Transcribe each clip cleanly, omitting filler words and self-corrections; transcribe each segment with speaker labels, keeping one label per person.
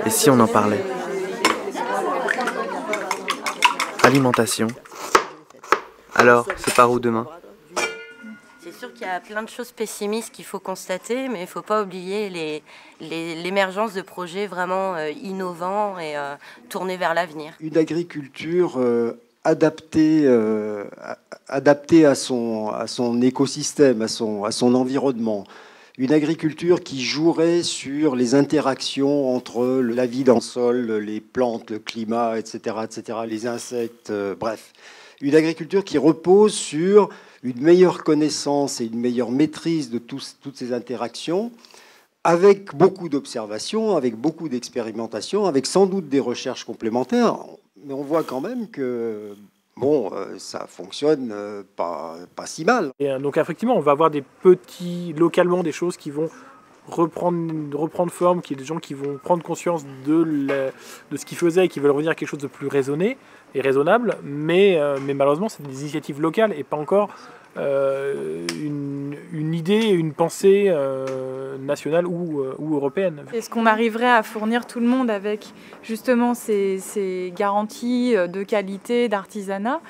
Speaker 1: Et si on en parlait? Alimentation. Alors, c'est par où demain?
Speaker 2: C'est sûr qu'il y a plein de choses pessimistes qu'il faut constater, mais il ne faut pas oublier l'émergence de projets vraiment innovants et tournés vers l'avenir.
Speaker 3: Une agriculture adaptée à son écosystème, à son environnement. Une agriculture qui jouerait sur les interactions entre la vie dans le sol, les plantes, le climat, etc., les insectes, bref. Une agriculture qui repose sur une meilleure connaissance et une meilleure maîtrise de toutes ces interactions, avec beaucoup d'observations, avec beaucoup d'expérimentations, avec sans doute des recherches complémentaires. Mais on voit quand même que ça fonctionne pas si mal.
Speaker 4: Et donc effectivement, on va avoir localement des choses qui vont reprendre forme, des gens qui vont prendre conscience de ce qu'ils faisaient et qui veulent revenir à quelque chose de plus raisonné et raisonnable, mais malheureusement c'est des initiatives locales et pas encore une idée, une pensée nationale ou européenne.
Speaker 5: Est-ce qu'on arriverait à fournir tout le monde avec justement ces garanties de qualité, d'artisanat?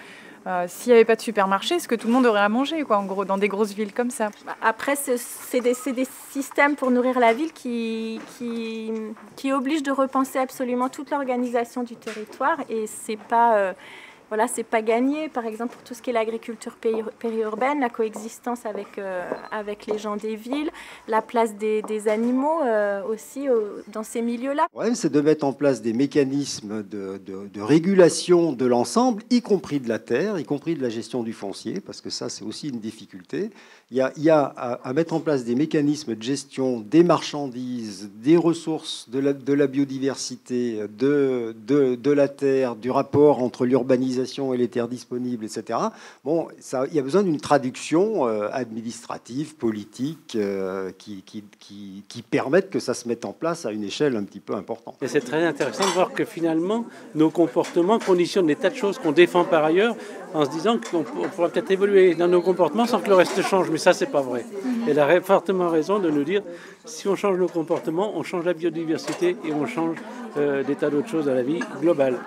Speaker 5: S'il n'y avait pas de supermarché, est-ce que tout le monde aurait à manger, quoi, en gros, dans des grosses villes comme ça?
Speaker 6: Après, c'est des systèmes pour nourrir la ville qui obligent de repenser absolument toute l'organisation du territoire, et c'est pas gagné. Par exemple, pour tout ce qui est l'agriculture périurbaine, la coexistence avec les gens des villes, la place des animaux aussi dans ces milieux-là.
Speaker 3: Le problème, c'est de mettre en place des mécanismes de régulation de l'ensemble, y compris de la terre, y compris de la gestion du foncier, parce que ça, c'est aussi une difficulté. Il y a à mettre en place des mécanismes de gestion des marchandises, des ressources, de la biodiversité, de la terre, du rapport entre l'urbanisation et les terres disponibles, etc. Il y a besoin d'une traduction administrative, politique, qui permette que ça se mette en place à une échelle un petit peu importante.
Speaker 7: Et c'est très intéressant de voir que finalement, nos comportements conditionnent des tas de choses qu'on défend par ailleurs, en se disant qu'on pourrait peut-être évoluer dans nos comportements sans que le reste change. Mais ça, c'est pas vrai. Elle a fortement raison de nous dire, si on change nos comportements, on change la biodiversité et on change des tas d'autres choses à la vie globale.